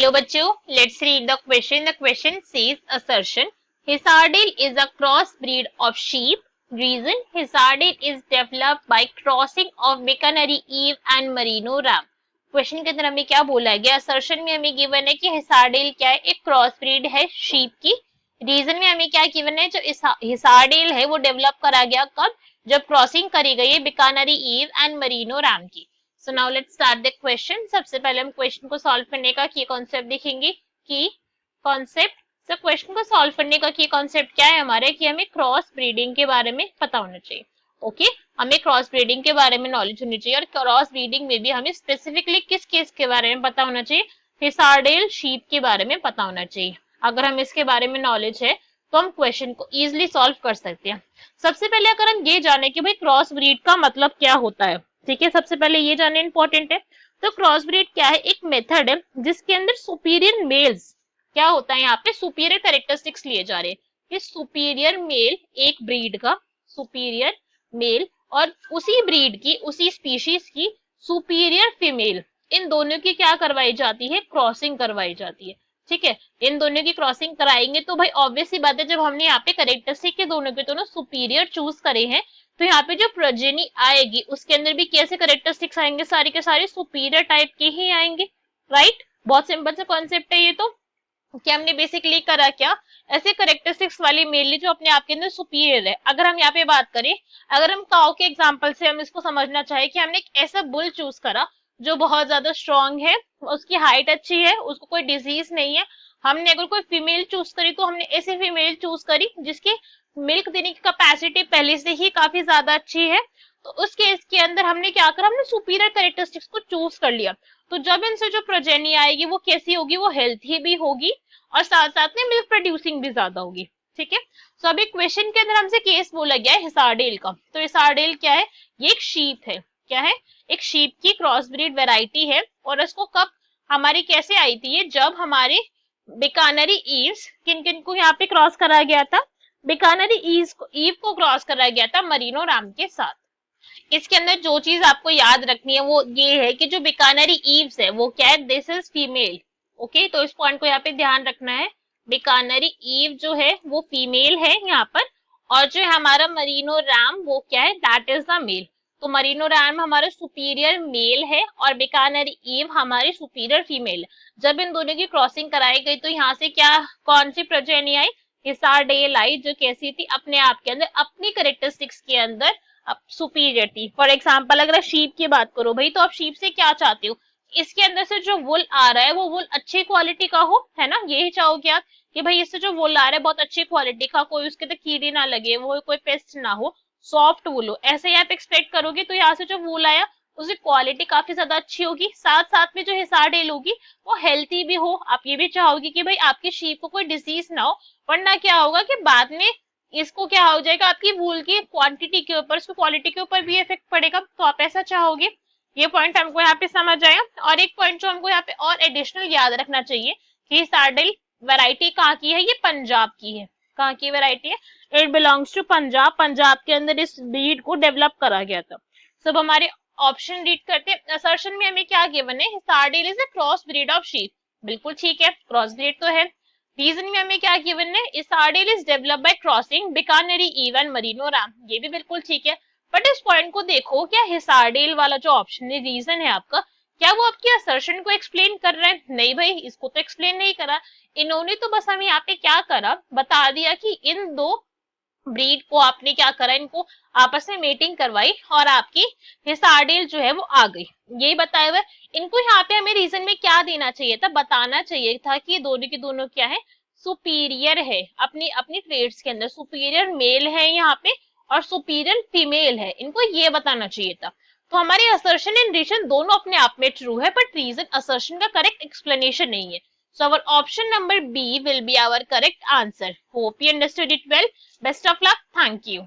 Hello बच्चों, let's read the question. The question says assertion. Hisardale is a crossbreed of sheep. Reason: Hisardale is developed by crossing of Bicanary Eve and Merino Ram. Question के अंदर हमें क्या बोला गया? Assertion में हमें given है कि हिसारडेल क्या है, एक क्रॉस ब्रीड है शीप की। रीजन में हमें क्या गिवन है, जो हिसारडेल है वो डेवलप करा गया कब, जब क्रॉसिंग करी गई है बिकानरी ईव एंड मरीनो रैम की। So now let's start the question. सबसे पहले हम क्वेश्चन को सॉल्व करने का की कॉन्सेप्ट देखेंगे। की कॉन्सेप्ट, सो क्वेश्चन को सॉल्व करने का की कॉन्सेप्ट क्या है हमारे, कि हमें क्रॉस ब्रीडिंग के बारे में पता होना चाहिए। ओके हमें क्रॉस ब्रीडिंग के बारे में नॉलेज होनी चाहिए, और क्रॉस ब्रीडिंग में भी हमें स्पेसिफिकली किस केस के बारे में पता होना चाहिए, हिसारडेल शीप के बारे में पता होना चाहिए। अगर हम इसके बारे में नॉलेज है तो हम क्वेश्चन को इजिली सॉल्व कर सकते हैं। सबसे पहले अगर हम ये जाने कि भाई क्रॉस ब्रीड का मतलब क्या होता है, ठीक है, सबसे पहले ये जानना इंपॉर्टेंट है। तो क्रॉस ब्रीड क्या है, एक मेथड है जिसके अंदर सुपीरियर मेल्स क्या होता है, यहाँ पे सुपीरियर कैरेक्टरिस्टिक्स लिए जा रहे हैं। कि सुपीरियर मेल एक ब्रीड का सुपीरियर मेल और उसी ब्रीड की उसी स्पीशीज की सुपीरियर फीमेल, इन दोनों की क्या करवाई जाती है, क्रॉसिंग करवाई जाती है। ठीक है, इन दोनों की क्रॉसिंग कराएंगे तो भाई ऑब्वियस सी बात है, जब हमने यहाँ पे कैरेक्टरिस्टिक के दोनों के दोनों सुपीरियर चूज करे हैं तो यहाँ पे जो प्रोजेनी आएगी उसके अंदर भी कैसे कैरेक्टरिस्टिक्स आएंगे, सारे के सारे सुपीरियर टाइप के ही आएंगे। राइट, बहुत सिंपल सा कॉन्सेप्ट है ये। तो क्या हमने बेसिकली करा, क्या ऐसे कैरेक्टरिस्टिक्स वाली मेनली जो अपने आप के अंदर सुपीरियर है। अगर हम यहाँ पे बात करें, अगर हम काउ के एग्जांपल से हम इसको समझना चाहे कि हमने एक ऐसा बुल चूज करा जो बहुत ज्यादा स्ट्रांग है, उसकी हाइट अच्छी है, उसको कोई डिजीज नहीं है। हमने अगर कोई फीमेल चूज करी तो हमने ऐसी फीमेल चूज करी जिसकी मिल्क देने की कैपेसिटी पहले से ही काफी ज्यादा अच्छी है, तो उस केस के अंदर हमने क्या करा, हमने सुपीरियर कैरेक्टरिस्टिक्स को चूज कर लिया। तो जब इनसे जो प्रोजेनी आएगी वो कैसी होगी, वो हेल्थी भी होगी और साथ साथ में मिल्क प्रोड्यूसिंग भी ज्यादा होगी। ठीक है, सो अभी क्वेश्चन के अंदर हमसे केस बोला गया है हिसारडेल का। तो हिसारडेल क्या है, ये एक शीप है। क्या है, एक शीप की क्रॉस ब्रीड वेराइटी है। और इसको कब हमारी कैसे आई थी ये, जब हमारे बिकानरी ईव्स, किन किन को यहाँ पे क्रॉस करा गया था, बिकानरी ईव को क्रॉस करा गया था मरीनो रैम के साथ। इसके अंदर जो चीज आपको याद रखनी है वो ये है कि जो बिकानरी ईव्स है वो क्या है, दिस इज फीमेल। ओके, तो इस पॉइंट को यहाँ पे ध्यान रखना है। बिकानरी ईव जो है वो फीमेल है यहाँ पर, और जो हमारा मरीनो रैम वो क्या है, दैट इज द मेल। तो मरीनो रैम हमारा सुपीरियर मेल है और बिकानरी ईव हमारी सुपीरियर फीमेल है। जब इन दोनों की क्रॉसिंग कराई गई तो यहाँ से क्या, कौन सी प्रोजेनी आई, हिसारडेल आई, जो कैसी थी, अपने आप के अंदर अपनी कैरेक्टरिस्टिक्स के अंदर सुपीरियर थी। फॉर एग्जाम्पल अगर आप शीप की बात करो भाई, तो आप शीप से क्या चाहते हो, इसके अंदर से जो वुल आ रहा है वो वुल अच्छी क्वालिटी का हो, है ना, यही चाहोगे आप कि भाई इससे जो वुल आ रहा है बहुत अच्छी क्वालिटी का, कोई उसके अंदर कीड़ी ना लगे, वो कोई पेस्ट ना हो, सॉफ्ट वुल हो, ऐसे ही आप एक्सपेक्ट करोगे। तो यहाँ से जो वुल आया उसकी क्वालिटी काफी ज्यादा अच्छी होगी, साथ साथ में जो हिसारडेल होगी वो हेल्थी भी हो। आप ये भी चाहोगे कि भाई आपकी शीप को कोई डिजीज ना हो, वरना क्या होगा कि बाद में इसको क्या हो जाएगा, आपकी वूल की क्वांटिटी के ऊपर, उसकी क्वालिटी के ऊपर भी इफेक्ट पड़ेगा। तो आप ऐसा चाहोगे। ये पॉइंट हमको यहाँ पे समझ आया। और एक पॉइंट जो हमको यहाँ पे और एडिशनल याद रखना चाहिए कि हिसारडेल वैरायटी कहाँ की है, ये पंजाब की है। कहाँ की वैरायटी है, it belongs to Punjab. Punjab के अंदर इस ब्रीड को डेवलप करा गया था। सब हमारे ऑप्शन रीड करते हैं। असर्शन में हमें क्या गिवन है, Hisardale is a cross breed of sheep. बिल्कुल ठीक है, क्रॉस ब्रीड तो है। रीजन में हमें क्या गिवन है, Hisardale is developed by crossing Bikaneri ewe and merino ram. ये भी बिल्कुल ठीक है। बट इस पॉइंट को देखो, क्या हिसारडेल वाला जो ऑप्शन है, रीजन है आपका, क्या वो आपकी असर्शन को एक्सप्लेन कर रहा है? नहीं भाई, इसको तो एक्सप्लेन नहीं करा। इन्होंने तो बस हमें यहाँ पे क्या करा, बता दिया कि इन दो ब्रीड को आपने क्या करा, इनको आपस में मेटिंग करवाई और आपकी हिसारडेल जो है वो आ गई, यही बताया हुआ। इनको यहाँ पे हमें रीजन में क्या देना चाहिए था, बताना चाहिए था कि दोनों के दोनों क्या है, सुपीरियर है, अपनी अपनी ट्रेड्स के अंदर सुपीरियर मेल है यहाँ पे और सुपीरियर फीमेल है, इनको ये बताना चाहिए था। तो हमारी असर्शन एंड रीजन दोनों अपने आप में ट्रू है, बट रीजन असर्शन का करेक्ट एक्सप्लेनेशन नहीं है। So our option number B will be our correct answer. Hope you understood it well. Best of luck. Thank you.